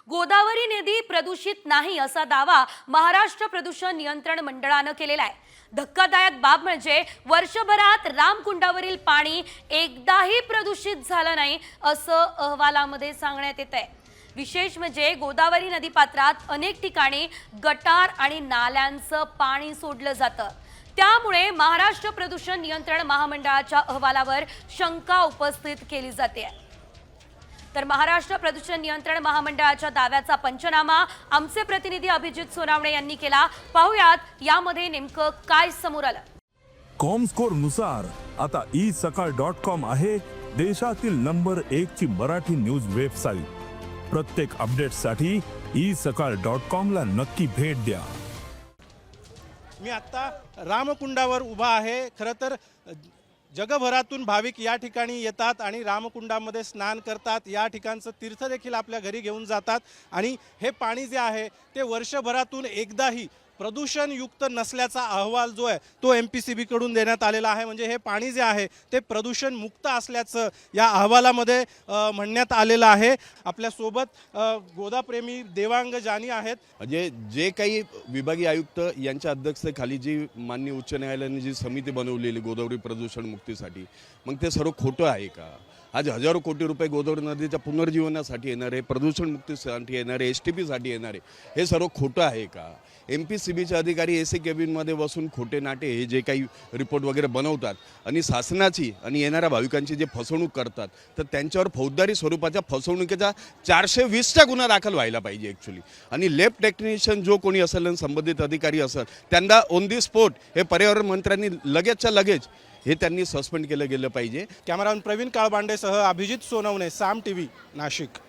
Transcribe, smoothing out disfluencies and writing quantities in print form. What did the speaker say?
गोदावरी नदी प्रदूषित नाही असा दावा महाराष्ट्र प्रदूषण नियंत्रण मंडळानं केलेला आहे। धक्कादायक बाब म्हणजे वर्षभरात रामकुंडावरील पाणी एकदाही प्रदूषित झालं नाही असं अहवालामध्ये सांगण्यात येत आहे। विशेष म्हणजे गोदावरी नदीपात्रात अनेक ठिकाणी गटार आणि नाल्यांचं पाणी सोडलं जातं। त्यामुळे महाराष्ट्र प्रदूषण नियंत्रण महामंडळाच्या अहवालावर शंका उपस्थित केली जाते। तर महाराष्ट्र प्रदूषण नियंत्रण महामंडळाच्या दाव्याचा पंचनामा आमचे प्रतिनिधी अभिजित सोनावणे यांनी केला। पाहूयात यामध्ये नेमकं काय समोर आलं। कॉमस्कोर नुसार आता isakal.com आहे देशातील नंबर 1 ची मराठी न्यूज वेबसाईट। प्रत्येक अपडेटसाठी isakal.com ला नक्की भेट द्या। मी आता रामकुंडावर उभा आहे। खरं तर जगभरातून भाविक या ठिकाणी येतात आणि रामकुंडामध्ये स्नान करतात। या ठिकाणचं तीर्थ देखील आपल्या घरी घेऊन जातात आणि हे पाणी जे आहे ते वर्षभरातून एकदाही प्रदूषणयुक्त नसल्याचा अहवाल जो आहे तो MPCB कडून देण्यात आलेला आहे। म्हणजे हे पाणी जे आहे ते प्रदूषण मुक्त असल्याचं या अहवालामध्ये म्हणण्यात आलेलं आहे। आपल्यासोबत गोदाप्रेमी देवांग जानी आहेत। म्हणजे जे काही विभागीय आयुक्त यांच्या अध्यक्षतेखाली जी माननीय उच्च न्यायालयाने जी समिती बनवलेली गोदावरी प्रदूषण मुक्तीसाठी, मग ते सर्व खोटं आहे का? आज हजारो कोटी रुपये गोदावरी नदीच्या पुनर्जीवनासाठी येणारे, प्रदूषण मुक्तीसाठी येणारे, STP साठी येणारे, हे सर्व खोटं आहे का? MPCBचे अधिकारी AC केबिनमध्ये बसून खोटे नाटे हे जे काही रिपोर्ट वगैरे बनवतात आणि शासनाची आणि येणाऱ्या भाविकांची जे फसवणूक करतात, तर त्यांच्यावर फौजदारी स्वरूपाच्या फसवणुकीचा 420चा गुन्हा दाखल व्हायला पाहिजे ॲक्च्युली। आणि लॅब टेक्निशियन जो कोणी असेल आणि संबंधित अधिकारी असेल त्यांना ऑन दी स्पॉट हे पर्यावरण मंत्र्यांनी लगेचच्या लगेच हे त्यांनी सस्पेंड केलं गेलं पाहिजे। कॅमेरामन प्रवीण काळबांडेसह अभिजित सोनवणे, साम TV, नाशिक।